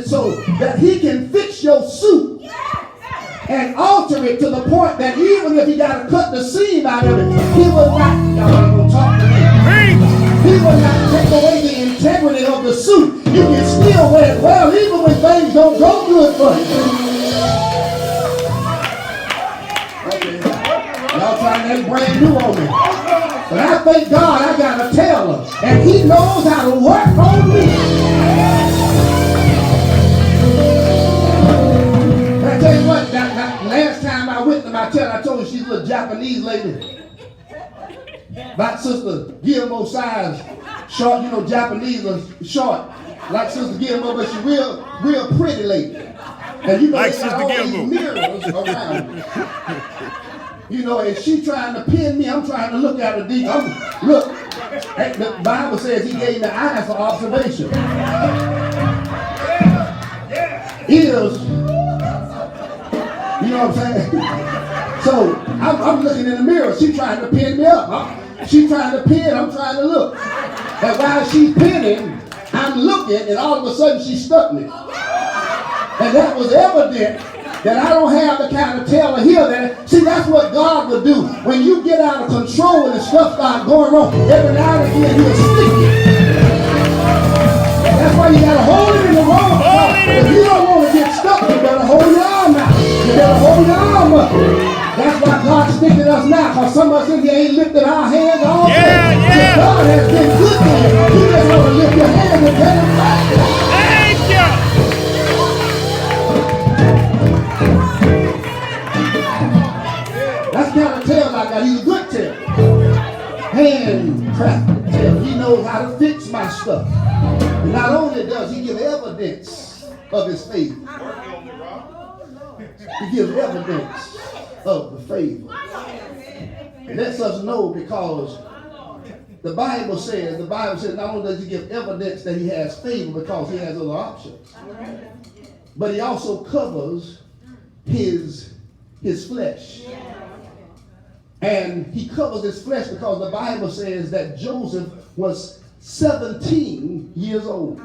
so that he can fix your suit and alter it to the point that even if he got to cut the seam out of it, he will not, y'all ain't gonna talk to me. He will not take away the integrity of the suit. You can still wear it well, even when things don't go good for you. Okay. Y'all trying to act brand new on me. But I thank God I got a tailor, and he knows how to work on me. I tell you what, last time I went to my tailor, I told her she's a little Japanese lady. About Sister Gilmore size, short, you know, Japanese are short, like Sister Gilmore, but she's real pretty lady. And you know, like they got all these mirrors around. You know, and she trying to pin me, I'm trying to look at her deep. Look, the Bible says he gave me eyes for observation. Ears, you know what I'm saying? So I'm looking in the mirror. She trying to pin me up. She trying to pin, I'm trying to look. And while she's pinning, I'm looking, and all of a sudden she stuck me. And that was evident that I don't have the kind of tailor here that, see, that's what God will do. When you get out of control and stuff starts going wrong, every now and again he'll stick you. That's why you gotta hold it in the wrong spot. If you don't want to get stuck, you better hold your arm out. You better hold your arm up. That's why God's sticking us now, because some of us in here ain't lifted our hands all day. Yeah. God has been good to you. You just want to lift your hands and tell him, thank you. That's the kind of tail I got. He's a good tail. Handcrafted tail. He knows how to fix my stuff. And not only does he give evidence of his favor, he gives evidence of the favor. It lets us know because the Bible says not only does he give evidence that he has favor because he has other options, but he also covers his flesh. And he covers his flesh because the Bible says that Joseph was 17 years old,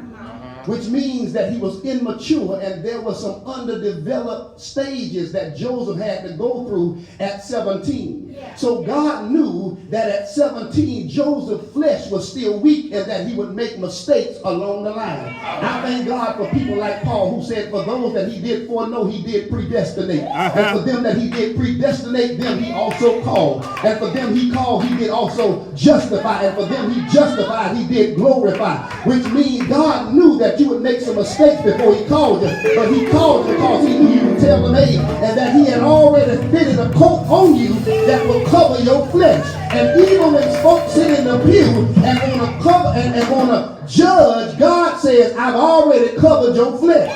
which means that he was immature, and there were some underdeveloped stages that Joseph had to go through at 17. So God knew that at 17, Joseph's flesh was still weak and that he would make mistakes along the line. I thank God for people like Paul, who said, for those that he did foreknow, he did predestinate. And for them that he did predestinate, them he also called. And for them he called, he did also justify. And for them he justified, he did glorify. Which means God knew that you would make some mistakes before he called you. But he called you because he knew you would tell the name. And that he had already fitted a coat on you that will cover your flesh. And even when folks sit in the pew and want to cover and want to judge, God says, I've already covered your flesh.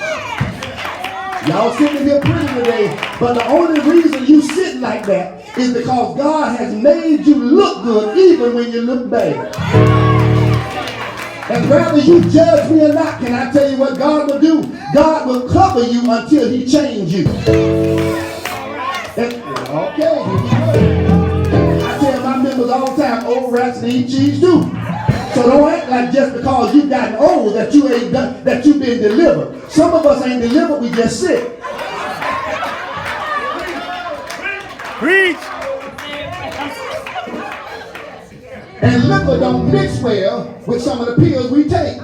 Y'all sitting here pretty today, but the only reason you sit like that is because God has made you look good even when you look bad. And whether you judge me or not, can I tell you what God will do? God will cover you until he changes you. Okay. I tell my members all the time, old rats need cheese too. So don't act like just because you've gotten old that you ain't done, that you've been delivered. Some of us ain't delivered, we just sick. Preach. And liquor don't mix well with some of the pills we take.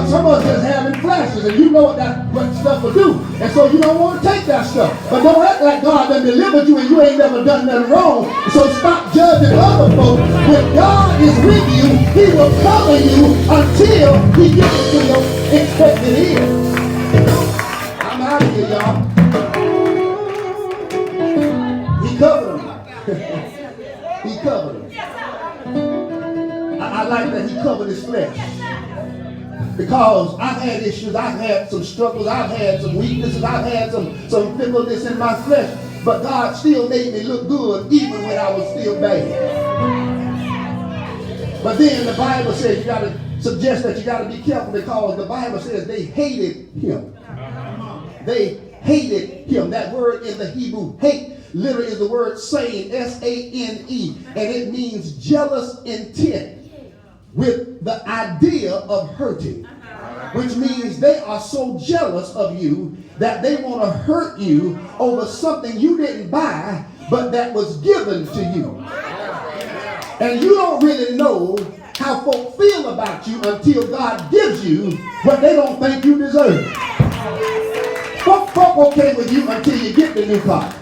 Some of us just having flashes, and you know what stuff will do. And so you don't want to take that stuff. But don't act like God done delivered you and you ain't never done nothing wrong. So stop judging other folks. When God is with you, he will cover you until he gets to your expected end. I'm out of here, y'all. He covered him. He covered him. I like that he covered his flesh. Because I've had issues, I've had some struggles, I've had some weaknesses, I've had some fickleness in my flesh. But God still made me look good even when I was still bad. But then the Bible says you got to suggest that you got to be careful, because the Bible says they hated him. They hated him. That word in the Hebrew, hate, literally is the word sane, S-A-N-E. And it means jealous intent. with the idea of hurting, which means they are so jealous of you that they want to hurt you over something you didn't buy, but that was given to you. And you don't really know how folk feel about you until God gives you what they don't think you deserve. Folk okay with you until you get the new car.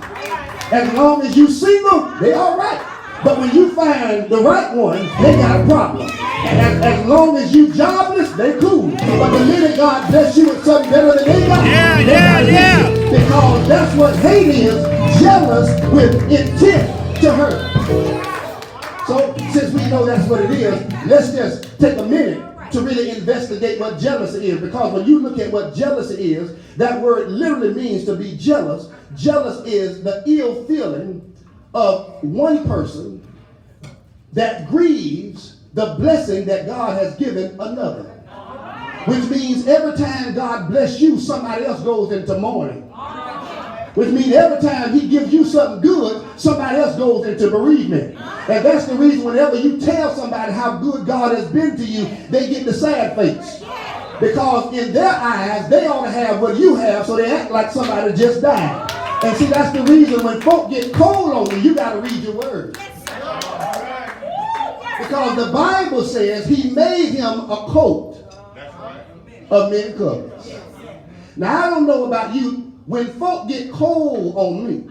As long as you single, they all right. But when you find the right one, they got a problem. And as long as you jobless, they cool. But the minute God bless you with something better than they got, because that's what hate is, jealous with intent to hurt. So since we know that's what it is, let's just take a minute to really investigate what jealousy is. Because when you look at what jealousy is, that word literally means to be jealous. Jealous is the ill feeling of one person that grieves the blessing that God has given another. Which means every time God bless you, somebody else goes into mourning. Which means every time he gives you something good, somebody else goes into bereavement. And that's the reason whenever you tell somebody how good God has been to you, they get the sad face. Because in their eyes, they ought to have what you have, so they act like somebody just died. And see, that's the reason when folk get cold on you, you got to read your word. Because the Bible says he made him a coat of many colors. Now, I don't know about you. When folk get cold on me,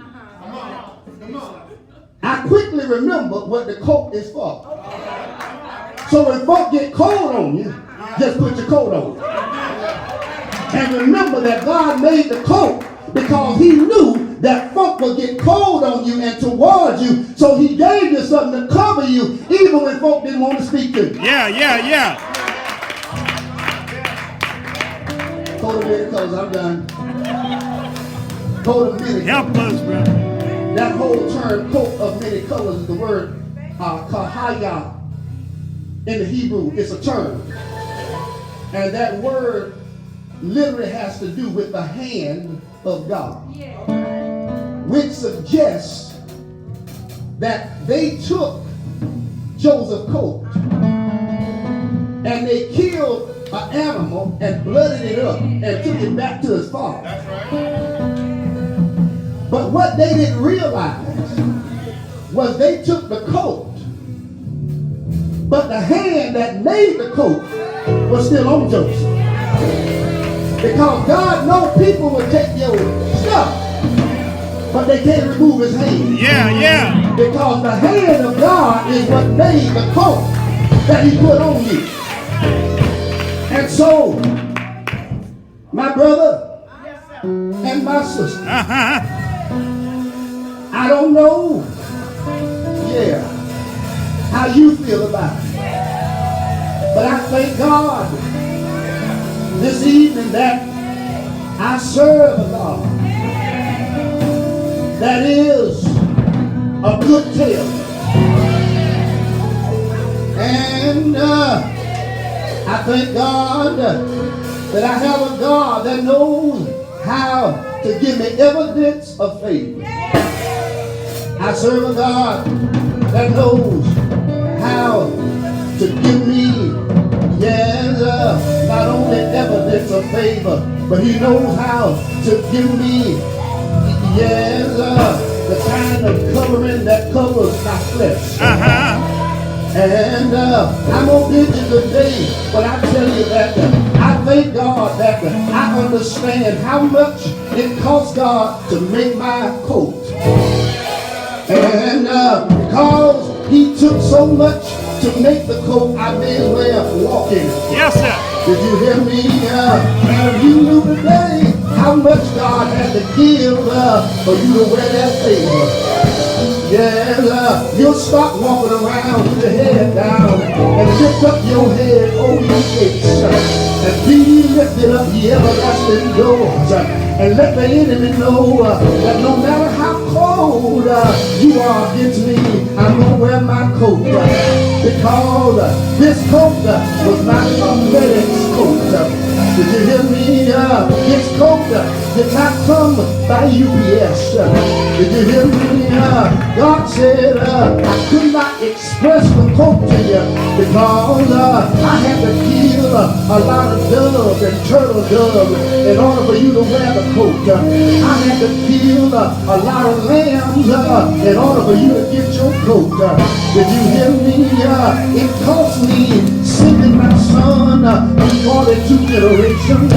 I quickly remember what the coat is for. So when folk get cold on you, just put your coat on. And remember that God made the coat because he knew that folk would get cold on you and towards you. So he gave you something to cover you even when folk didn't want to speak to you. Yeah. Coat of many colors, I'm done. Coat of many colors. Help us, brother. That whole term, coat of many colors, is the word kahaya in the Hebrew. It's a term. And that word literally has to do with the hand of God. Which suggests that they took Joseph's coat and they killed an animal and blooded it up and took it back to his father. That's right. But what they didn't realize was they took the coat, but the hand that made the coat was still on Joseph. Because God knows people will take your stuff, but they can't remove his hand. Yeah. Because the hand of God is what made the coat that he put on you. And so, my brother and my sister, I don't know, how you feel about it. But I thank God this evening that I serve a God that is a good tale. And I thank God that I have a God that knows how to give me evidence of faith. I serve a God that knows how to give me, not only evidence of favor, but he knows how to give me, the kind of covering that covers my flesh. And I'm going to bid you today, but I tell you that I thank God that I understand how much it cost God to make my coat. And because he took so much to make the coat, I may as well walk in it. Yes, sir. Did you hear me? And if you knew today how much God had to give for you to wear that favor. You'll stop walking around with your head down and lift up your head, O ye gates, and be ye lifted up, ye everlasting doors, and let the enemy know that no matter how cold you are against me, I'm going to wear my coat, because this coat was not a FedEx coat. Did you hear me? This coat did not come by UPS. Did you hear me? God said I could not express the coat to you because I had to kill a lot of doves and turtle doves in order for you to wear the coat. I had to kill a lot of lambs in order for you to get your coat. Did you hear me? It cost me sending my son in 42 generations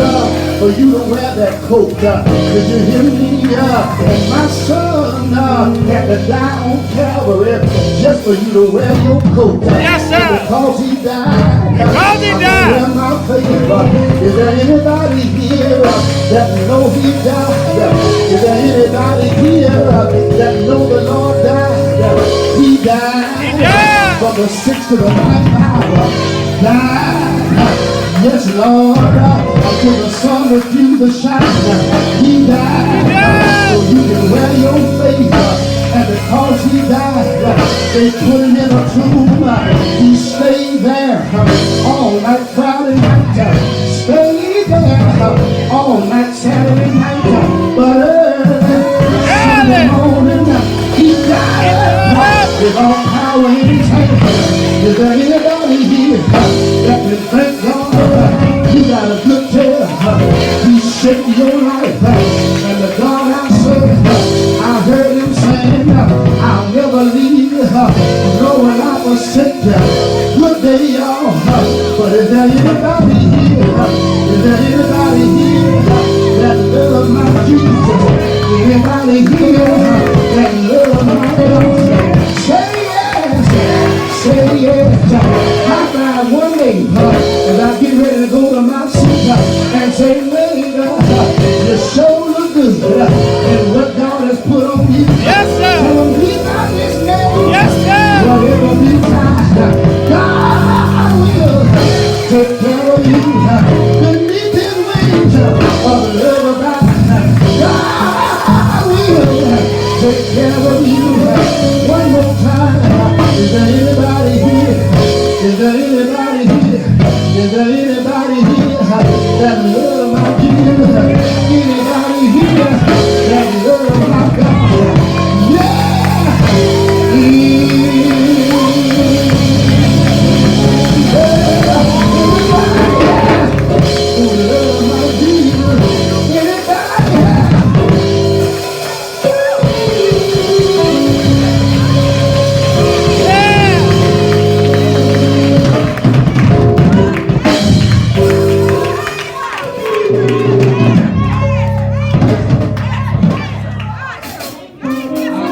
for you to wear that coat. Did you hear me? And my son had to die on Calvary just for you to wear your coat. Yes, sir. And because he died, Because he died. wear my favor. Is there anybody here that know he died? Is there anybody here that know the Lord died? He died. He died. From the 6th to the 9th hour. Died. Yes, Lord. Until the sun refused to shine. He died. So you can wear your favor. And because he died, they put him in a tomb. He stayed there all night Friday night. Stayed there all night Saturday night. But early Sunday morning, he died. With all power in his hand. Is there anybody here that can thank God? You got a good tale. He shaped your life. And the God I serve, I heard him saying, I'll never leave you, nor will I forsake you. Good day, y'all. But is there anybody here? Is there anybody here that love my Jesus? Anybody here that love my God? Say yes. Say yes. I cried one day as I get ready to go to my seat and say, later, you sure look good. And what God has put on you. Yes, sir. Tell him he's not his name. Yes, sir. Whatever be time, God will take care of you. Beneath his wings of love about God will take care of you. One more time. Is there anybody here? Is there anybody here? Is there anybody here that love my Jesus?